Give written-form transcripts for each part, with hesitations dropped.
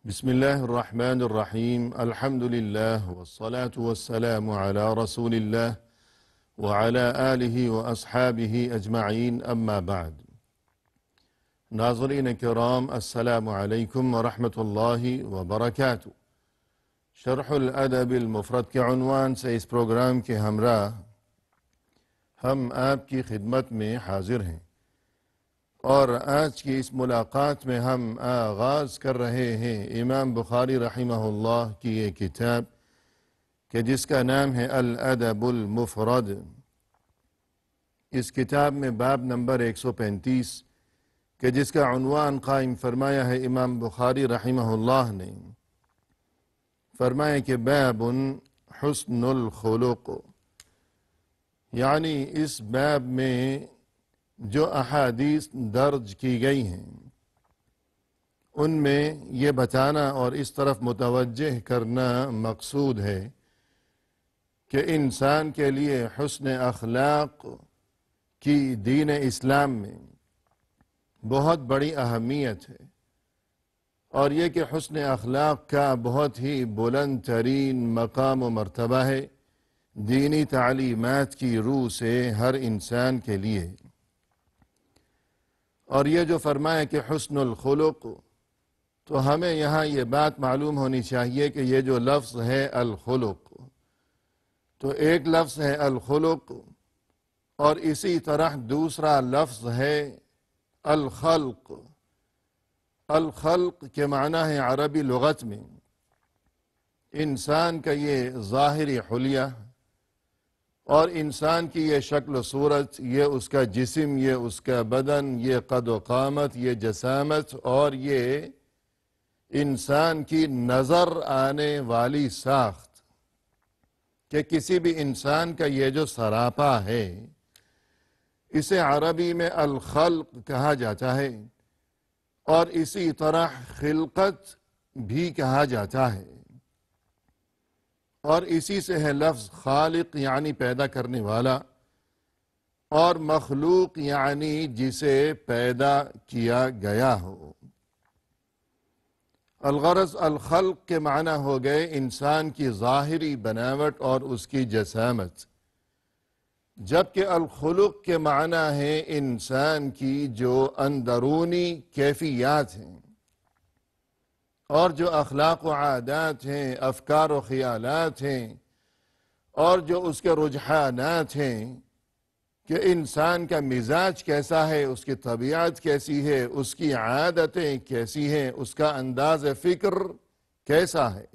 بسم الله الرحمن الرحيم الحمد لله والصلاة والسلام على رسول الله وعلى آله وأصحابه أجمعين أما بعد ناظرین کرام السلام علیکم ورحمۃ اللہ وبرکاتہ۔ شرح الادب المفرد کے عنوان سے اس پروگرام کے ہمراہ ہم آپ کی خدمت میں حاضر ہیں، اور آج کی اس ملاقات میں ہم آغاز کر رہے ہیں امام بخاری رحمہ اللہ کی یہ کتاب کہ جس کا نام ہے الادب المفرد۔ اس کتاب میں باب نمبر 135 کہ جس کا عنوان قائم فرمایا ہے امام بخاری رحمہ اللہ نے، فرمایا کہ باب حسن الخلق، یعنی اس باب میں جو احادیث درج کی گئی ہیں ان میں یہ بتانا اور اس طرف متوجہ کرنا مقصود ہے کہ انسان کے لیے حسن اخلاق کی دین اسلام میں بہت بڑی اہمیت ہے، اور یہ کہ حسن اخلاق کا بہت ہی بلند ترین مقام و مرتبہ ہے دینی تعلیمات کی روح سے ہر انسان کے لیے۔ اور یہ جو فرمایا کہ حسن الخلق، تو ہمیں یہاں یہ بات معلوم ہونی چاہیے کہ یہ جو لفظ ہے الخلق، تو ایک لفظ ہے الخلق اور اسی طرح دوسرا لفظ ہے الخلق۔ الخلق کے معنی ہے عربی لغت میں انسان کا یہ ظاہری حلیہ، اور انسان کی یہ شکل و صورت، یہ اس کا جسم، یہ اس کا بدن، یہ قد و قامت، یہ جسامت، اور یہ انسان کی نظر آنے والی ساخت، کہ کسی بھی انسان کا یہ جو سراپا ہے اسے عربی میں الخلق کہا جاتا ہے، اور اسی طرح خلقت بھی کہا جاتا ہے، اور اسی سے ہے لفظ خالق یعنی پیدا کرنے والا، اور مخلوق یعنی جسے پیدا کیا گیا ہو۔ الغرض الخلق کے معنی ہو گئے انسان کی ظاہری بناوٹ اور اس کی جسامت، جبکہ الخلق کے معنی ہے انسان کی جو اندرونی کیفیات ہیں اور جو اخلاق و عادات ہیں، افکار و خیالات ہیں، اور جو اس کے رجحانات ہیں کہ انسان کا مزاج کیسا ہے، اس کی طبیعت کیسی ہے، اس کی عادتیں کیسی ہیں، اس کا انداز فکر کیسا ہے۔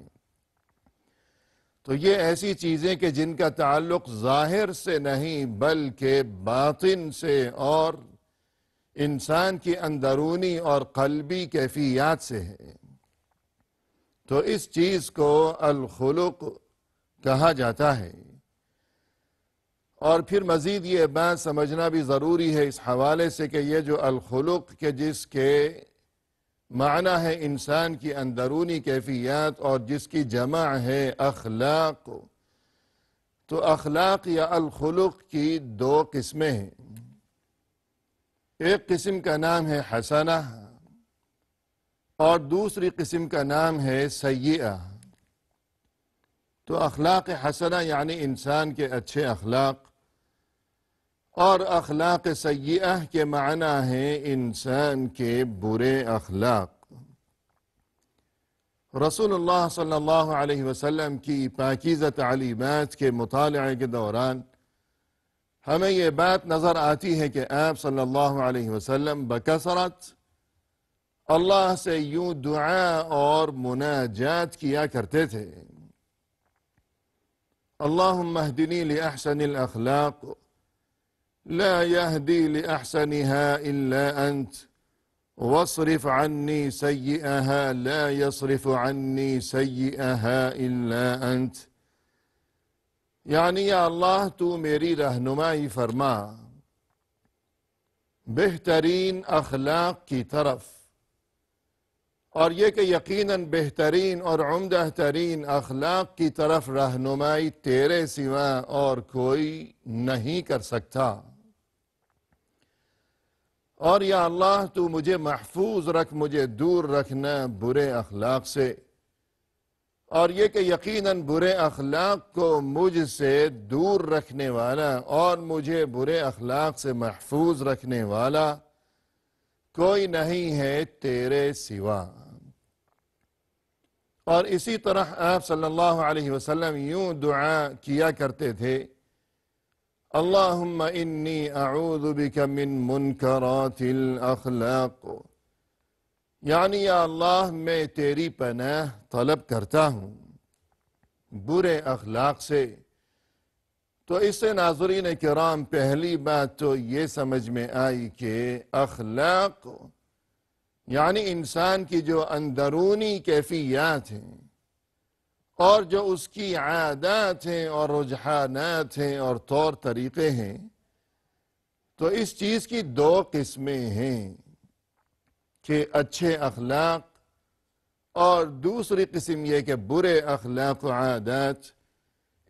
تو یہ ایسی چیزیں کہ جن کا تعلق ظاہر سے نہیں بلکہ باطن سے اور انسان کی اندرونی اور قلبی کیفیات سے ہے، تو اس چیز کو الخلق کہا جاتا ہے۔ اور پھر مزید یہ بات سمجھنا بھی ضروری ہے اس حوالے سے کہ یہ جو الخلق کے جس کے معنی ہے انسان کی اندرونی کیفیات اور جس کی جمع ہے اخلاق، تو اخلاق یا الخلق کی دو قسمیں ہیں۔ ایک قسم کا نام ہے حسنہ اور دوسری قسم کا نام ہے سیئہ۔ تو اخلاق حسنہ یعنی انسان کے اچھے اخلاق، اور اخلاق سیئہ کے معنی ہیں انسان کے برے اخلاق۔ رسول اللہ صلی اللہ علیہ وسلم کی پاکیزہ تعلیمات کے مطالعے کے دوران ہمیں یہ بات نظر آتی ہے کہ آپ صلی اللہ علیہ وسلم بکثرت اللہ سے یوں دعا اور مناجات کیا کرتے تھے: اللہم اہدنی لأحسن الاخلاق لا يهدي لأحسنها إلا أنت واصرف عني سيئها لا يصرف عني سيئها إلا أنت، یعنی یا اللہ تو میری رہنمائی فرما بہترین اخلاق کی طرف، اور یہ کہ یقیناً بہترین اور عمدہ ترین اخلاق کی طرف رہنمائی تیرے سوا اور کوئی نہیں کر سکتا۔ اور یا اللہ تو مجھے محفوظ رکھ، مجھے دور رکھنا برے اخلاق سے، اور یہ کہ یقیناً برے اخلاق کو مجھ سے دور رکھنے والا اور مجھے برے اخلاق سے محفوظ رکھنے والا کوئی نہیں ہے تیرے سوا۔ اور اسی طرح آپ صلی اللہ علیہ وسلم یوں دعا کیا کرتے تھے، اللہم انی اعوذ بک من منکرات الاخلاق، یعنی یا اللہ میں تیری پناہ طلب کرتا ہوں برے اخلاق سے۔ تو اس سے ناظرین کرام پہلی بات تو یہ سمجھ میں آئی کہ اخلاق یعنی انسان کی جو اندرونی کیفیات ہیں اور جو اس کی عادات ہیں اور رجحانات ہیں اور طور طریقے ہیں، تو اس چیز کی دو قسمیں ہیں کہ اچھے اخلاق اور دوسری قسم یہ کہ برے اخلاق و عادات۔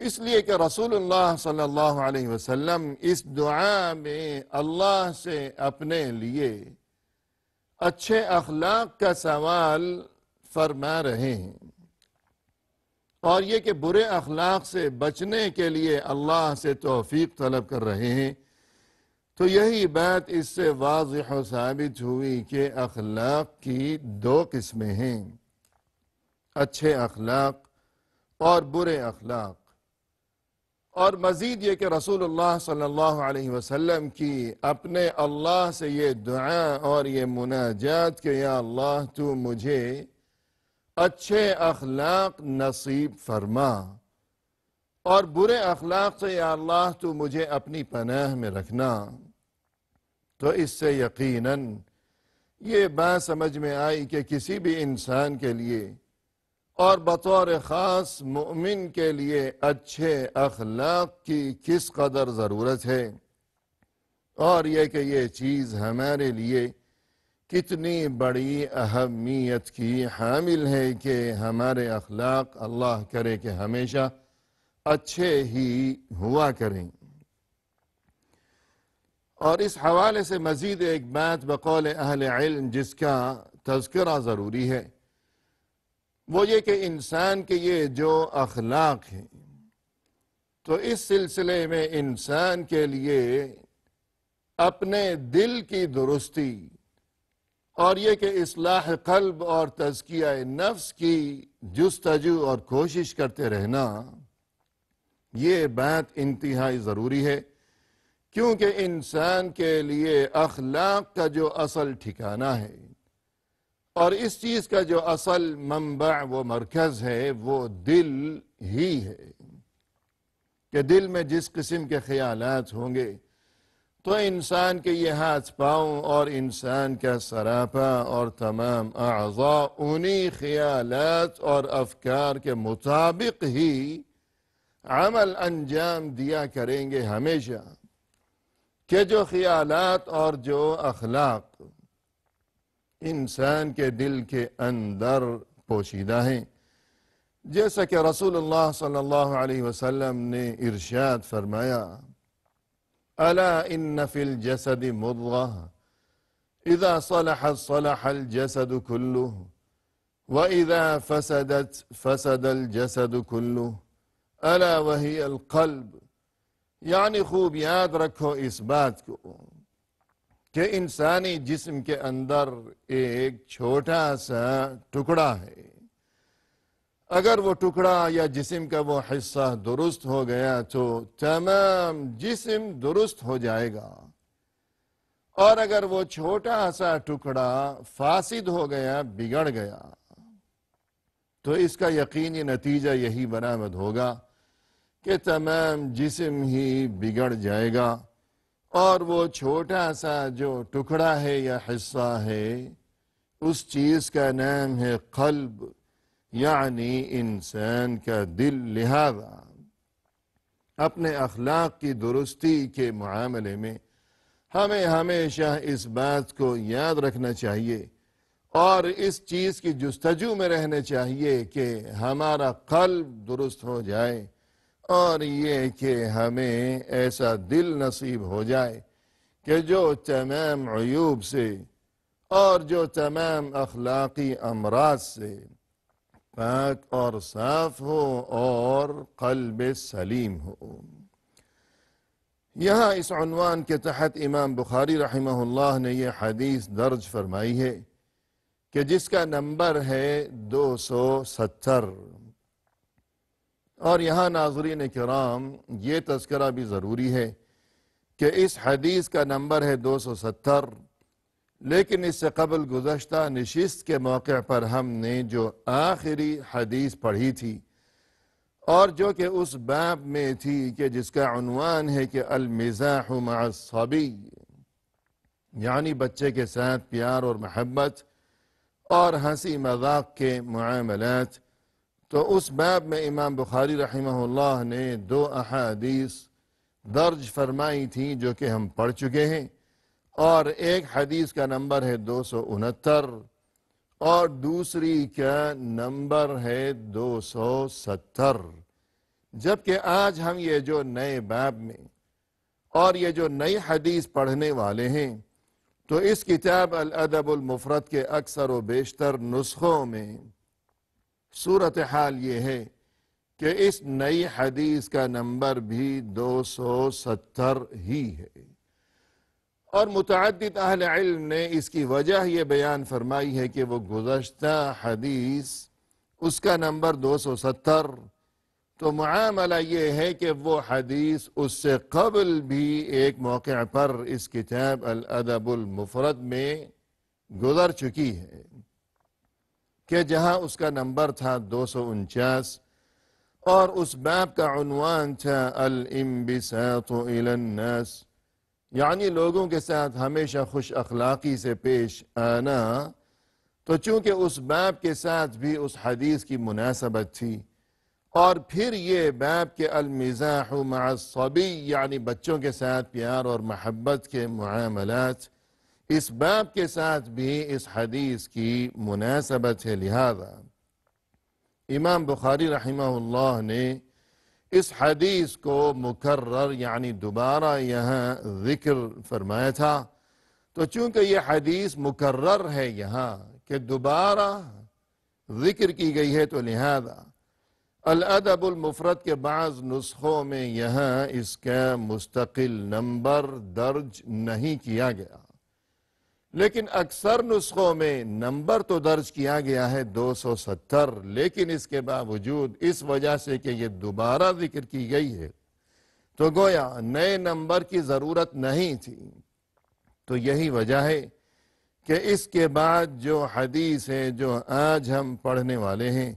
اس لیے کہ رسول اللہ صلی اللہ علیہ وسلم اس دعا میں اللہ سے اپنے لیے اچھے اخلاق کا سوال فرما رہے ہیں، اور یہ کہ برے اخلاق سے بچنے کے لیے اللہ سے توفیق طلب کر رہے ہیں۔ تو یہی بات اس سے واضح و ثابت ہوئی کہ اخلاق کی دو قسمیں ہیں، اچھے اخلاق اور برے اخلاق۔ اور مزید یہ کہ رسول اللہ صلی اللہ علیہ وسلم کی اپنے اللہ سے یہ دعا اور یہ مناجات کہ یا اللہ تو مجھے اچھے اخلاق نصیب فرما، اور برے اخلاق سے یا اللہ تو مجھے اپنی پناہ میں رکھنا۔ تو اس سے یقیناً یہ بات سمجھ میں آئی کہ کسی بھی انسان کے لیے اور بطور خاص مومن کے لیے اچھے اخلاق کی کس قدر ضرورت ہے، اور یہ کہ یہ چیز ہمارے لیے کتنی بڑی اہمیت کی حامل ہے کہ ہمارے اخلاق اللہ کرے کہ ہمیشہ اچھے ہی ہوا کریں۔ اور اس حوالے سے مزید ایک بات بقول اہل علم جس کا تذکرہ ضروری ہے، وہ یہ کہ انسان کے یہ جو اخلاق ہیں، تو اس سلسلے میں انسان کے لیے اپنے دل کی درستی اور یہ کہ اصلاح قلب اور تزکیہ نفس کی جستجو اور کوشش کرتے رہنا، یہ بات انتہائی ضروری ہے، کیونکہ انسان کے لیے اخلاق کا جو اصل ٹھکانہ ہے اور اس چیز کا جو اصل منبع و مرکز ہے وہ دل ہی ہے، کہ دل میں جس قسم کے خیالات ہوں گے تو انسان کے یہ ہاتھ پاؤں اور انسان کا سراپا اور تمام اعضاء انہی خیالات اور افکار کے مطابق ہی عمل انجام دیا کریں گے ہمیشہ، کہ جو خیالات اور جو اخلاق انسان کے دل کے اندر پوشیدہ ہیں، جیسا کہ رسول اللہ صلی اللہ علیہ وسلم نے ارشاد فرمایا، الا ان فی الجسد مضغہ اذا صلحت صلح الجسد كله واذا فسدت فسد الجسد كله الا وهی القلب۔ یعنی خوب یاد رکھو اس بات کو کہ انسانی جسم کے اندر ایک چھوٹا سا ٹکڑا ہے، اگر وہ ٹکڑا یا جسم کا وہ حصہ درست ہو گیا تو تمام جسم درست ہو جائے گا، اور اگر وہ چھوٹا سا ٹکڑا فاسد ہو گیا، بگڑ گیا، تو اس کا یقینی نتیجہ یہی برآمد ہوگا کہ تمام جسم ہی بگڑ جائے گا، اور وہ چھوٹا سا جو ٹکڑا ہے یا حصہ ہے اس چیز کا نام ہے قلب، یعنی انسان کا دل۔ لہذا اپنے اخلاق کی درستی کے معاملے میں ہمیں ہمیشہ اس بات کو یاد رکھنا چاہیے اور اس چیز کی جستجو میں رہنا چاہیے کہ ہمارا قلب درست ہو جائے، اور یہ کہ ہمیں ایسا دل نصیب ہو جائے کہ جو تمام عیوب سے اور جو تمام اخلاقی امراض سے پاک اور صاف ہو اور قلب سلیم ہو۔ یہاں اس عنوان کے تحت امام بخاری رحمہ اللہ نے یہ حدیث درج فرمائی ہے کہ جس کا نمبر ہے 270۔ اور یہاں ناظرین کرام یہ تذکرہ بھی ضروری ہے کہ اس حدیث کا نمبر ہے 270، لیکن اس سے قبل گزشتہ نشست کے موقع پر ہم نے جو آخری حدیث پڑھی تھی اور جو کہ اس باب میں تھی کہ جس کا عنوان ہے کہ المزاح مع الصبی، یعنی بچے کے ساتھ پیار اور محبت اور ہنسی مذاق کے معاملات، تو اس باب میں امام بخاری رحمہ اللہ نے 2 احادیث درج فرمائی تھیں جو کہ ہم پڑھ چکے ہیں، اور ایک حدیث کا نمبر ہے 269 اور دوسری کا نمبر ہے 270۔ جبکہ آج ہم یہ جو نئے باب میں اور یہ جو نئی حدیث پڑھنے والے ہیں، تو اس کتاب الادب المفرد کے اکثر و بیشتر نسخوں میں صورتحال یہ ہے کہ اس نئی حدیث کا نمبر بھی 270 ہی ہے، اور متعدد اہل علم نے اس کی وجہ یہ بیان فرمائی ہے کہ وہ گزشتہ حدیث اس کا نمبر 270، تو معاملہ یہ ہے کہ وہ حدیث اس سے قبل بھی ایک موقع پر اس کتاب الادب المفرد میں گزر چکی ہے کہ جہاں اس کا نمبر تھا 249، اور اس باب کا عنوان تھا الانبساط الی الناس، یعنی لوگوں کے ساتھ ہمیشہ خوش اخلاقی سے پیش آنا۔ تو چونکہ اس باب کے ساتھ بھی اس حدیث کی مناسبت تھی، اور پھر یہ باب کے المزاح مع الصبی، یعنی بچوں کے ساتھ پیار اور محبت کے معاملات، اس باب کے ساتھ بھی اس حدیث کی مناسبت ہے، لہذا امام بخاری رحمہ اللہ نے اس حدیث کو مکرر یعنی دوبارہ یہاں ذکر فرمایا تھا۔ تو چونکہ یہ حدیث مکرر ہے یہاں کہ دوبارہ ذکر کی گئی ہے، تو لہذا الادب المفرد کے بعض نسخوں میں یہاں اس کا مستقل نمبر درج نہیں کیا گیا، لیکن اکثر نسخوں میں نمبر تو درج کیا گیا ہے 270، لیکن اس کے باوجود اس وجہ سے کہ یہ دوبارہ ذکر کی گئی ہے تو گویا نئے نمبر کی ضرورت نہیں تھی۔ تو یہی وجہ ہے کہ اس کے بعد جو حدیث ہے جو آج ہم پڑھنے والے ہیں،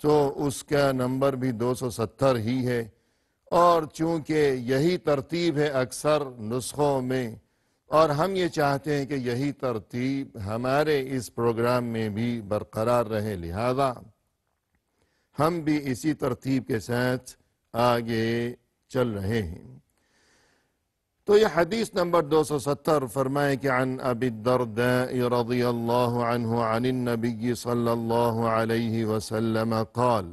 تو اس کا نمبر بھی 270 ہی ہے، اور چونکہ یہی ترتیب ہے اکثر نسخوں میں، اور ہم یہ چاہتے ہیں کہ یہی ترتیب ہمارے اس پروگرام میں بھی برقرار رہے، لہذا ہم بھی اسی ترتیب کے ساتھ آگے چل رہے ہیں۔ تو یہ حدیث نمبر 270 فرمائے کہ عن ابی الدرداء رضی اللہ عنہ عن النبی صلی اللہ علیہ وسلم قال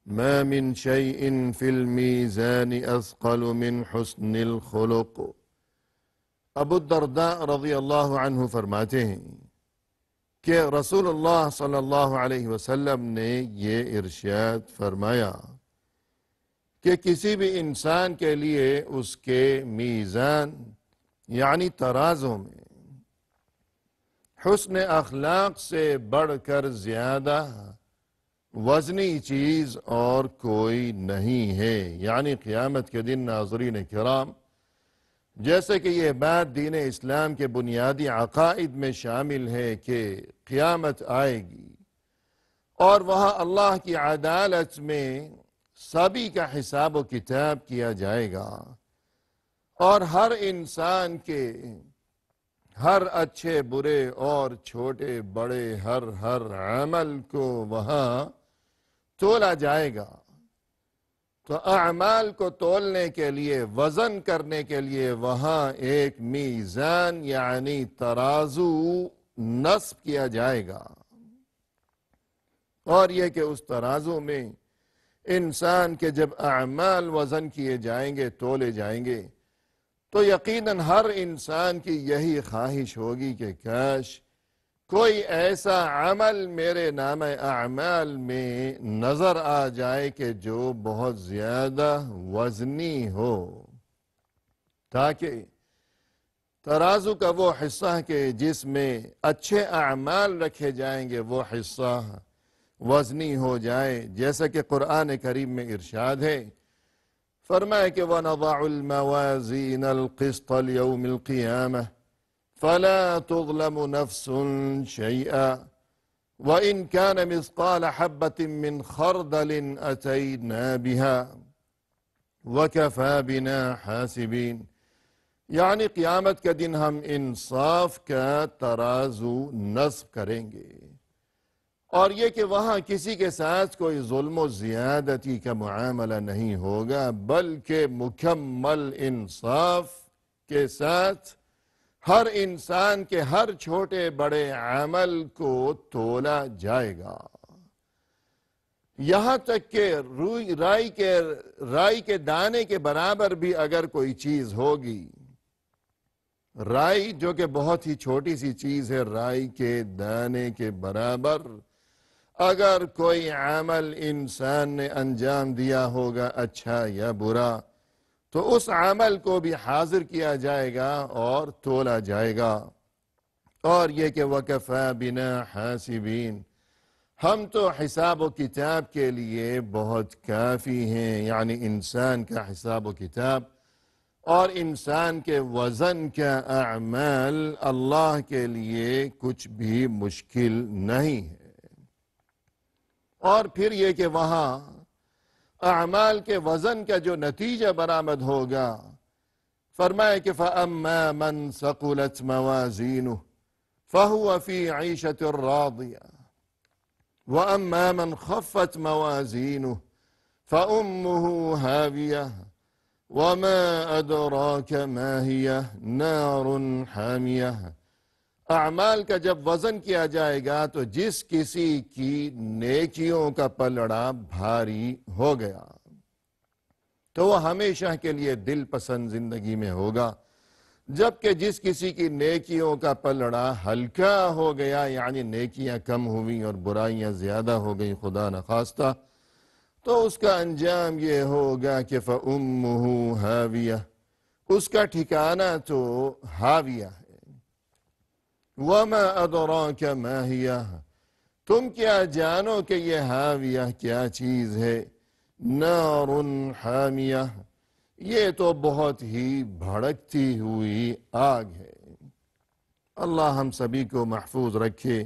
ما من شيء في الميزان اثقل من حسن الخلق۔ ابو الدرداء رضی اللہ عنہ فرماتے ہیں کہ رسول اللہ صلی اللہ علیہ وسلم نے یہ ارشاد فرمایا کہ کسی بھی انسان کے لیے اس کے میزان یعنی ترازو میں حسن اخلاق سے بڑھ کر زیادہ وزنی چیز اور کوئی نہیں ہے، یعنی قیامت کے دن ناظرین کرام، جیسے کہ یہ بات دین اسلام کے بنیادی عقائد میں شامل ہے کہ قیامت آئے گی اور وہاں اللہ کی عدالت میں سبھی کا حساب و کتاب کیا جائے گا، اور ہر انسان کے ہر اچھے برے اور چھوٹے بڑے ہر عمل کو وہاں تولا جائے گا۔ تو اعمال کو تولنے کے لیے، وزن کرنے کے لیے وہاں ایک میزان یعنی ترازو نصب کیا جائے گا، اور یہ کہ اس ترازو میں انسان کے جب اعمال وزن کیے جائیں گے، تولے جائیں گے، تو یقیناً ہر انسان کی یہی خواہش ہوگی کہ کاش کوئی ایسا عمل میرے نام اعمال میں نظر آ جائے کہ جو بہت زیادہ وزنی ہو، تاکہ ترازو کا وہ حصہ کہ جس میں اچھے اعمال رکھے جائیں گے وہ حصہ وزنی ہو جائے، جیسا کہ قرآن کریم میں ارشاد ہے، فرمائے کہ وَنَضَعُ الْمَوَازِينَ الْقِسْطَ لِيَوْمِ الْقِيَامَةِ فَلَا تُظْلَمُ نَفْسٌ شَيْئًا وَإِنْ كَانَ مِثْقَالَ حَبَّةٍ مِّنْ خَرْدَلٍ أَتَيْنَا بِهَا وَكَفَى بِنَا حَاسِبِينَ، یعنی قیامت کے دن ہم انصاف کا ترازو نصب کریں گے، اور یہ کہ وہاں کسی کے ساتھ کوئی ظلم و زیادتی کا معاملہ نہیں ہوگا، بلکہ مکمل انصاف کے ساتھ ہر انسان کے ہر چھوٹے بڑے عمل کو تولا جائے گا، یہاں تک کہ رائی کے دانے کے برابر بھی اگر کوئی چیز ہوگی، رائی جو کہ بہت ہی چھوٹی سی چیز ہے، رائی کے دانے کے برابر اگر کوئی عمل انسان نے انجام دیا ہوگا اچھا یا برا، تو اس عمل کو بھی حاضر کیا جائے گا اور تولا جائے گا، اور یہ کہ وَكَفَى بِنَا حَاسِبِينَ، ہم تو حساب و کتاب کے لیے بہت کافی ہیں، یعنی انسان کا حساب و کتاب اور انسان کے وزن کا اعمال اللہ کے لیے کچھ بھی مشکل نہیں ہے۔ اور پھر یہ کہ وہاں اعمال کے وزن کا جو نتیجہ برآمد ہوگا، فرمائے کہ فَأَمَّا مَنْ ثَقُلَتْ مَوَازِينُهُ فَهُوَ فِي عِيشَةٍ رَاضِيَةٍ وَأَمَّا مَنْ خَفَّتْ مَوَازِينُهُ فَأُمُّهُ هَاوِيَةٌ وَمَا أَدْرَاكَ مَا هِيَهْ نَارٌ حَامِيَةٌ، اعمال کا جب وزن کیا جائے گا تو جس کسی کی نیکیوں کا پلڑا بھاری ہو گیا تو وہ ہمیشہ کے لیے دل پسند زندگی میں ہوگا، جبکہ جس کسی کی نیکیوں کا پلڑا ہلکا ہو گیا، یعنی نیکیاں کم ہوئیں اور برائیاں زیادہ ہو گئیں خدا نخواستہ، تو اس کا انجام یہ ہوگا کہ فَأُمُّهُ هَاوِيَةٌ، اس کا ٹھکانہ تو ہاویہ ہے۔ وَمَا أَدْرَاكَ مَا هِيَهْ، تم کیا جانو کہ یہ ہاویہ کیا چیز ہے، نار حامیہ، یہ تو بہت ہی بھڑکتی ہوئی آگ ہے۔ اللہ ہم سبھی کو محفوظ رکھے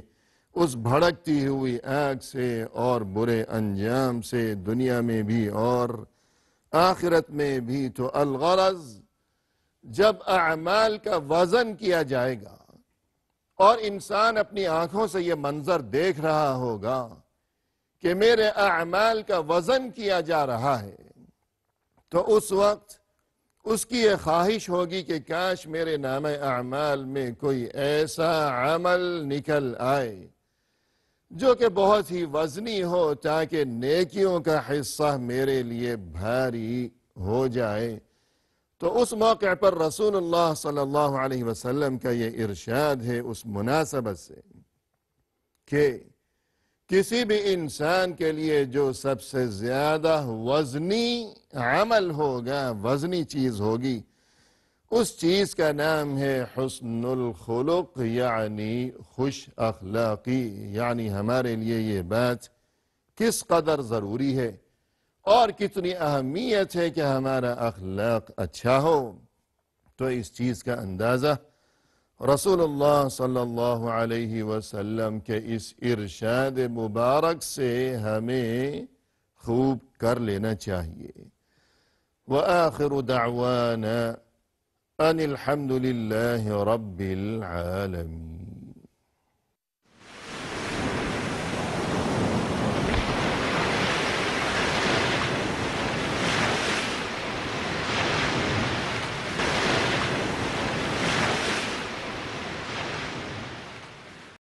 اس بھڑکتی ہوئی آگ سے اور برے انجام سے، دنیا میں بھی اور آخرت میں بھی۔ تو الغرض جب اعمال کا وزن کیا جائے گا اور انسان اپنی آنکھوں سے یہ منظر دیکھ رہا ہوگا کہ میرے اعمال کا وزن کیا جا رہا ہے، تو اس وقت اس کی یہ خواہش ہوگی کہ کاش میرے نام اعمال میں کوئی ایسا عمل نکل آئے جو کہ بہت ہی وزنی ہو، تاکہ نیکیوں کا حصہ میرے لیے بھاری ہو جائے۔ تو اس موقع پر رسول اللہ صلی اللہ علیہ وسلم کا یہ ارشاد ہے اس مناسبت سے کہ کسی بھی انسان کے لیے جو سب سے زیادہ وزنی عمل ہوگا، وزنی چیز ہوگی، اس چیز کا نام ہے حسن الخلق، یعنی خوش اخلاقی۔ یعنی ہمارے لیے یہ بات کس قدر ضروری ہے اور کتنی اہمیت ہے کہ ہمارا اخلاق اچھا ہو، تو اس چیز کا اندازہ رسول اللہ صلی اللہ علیہ وسلم کے اس ارشاد مبارک سے ہمیں خوب کر لینا چاہیے۔ وآخر دعوانا ان الحمد للہ رب العالمین۔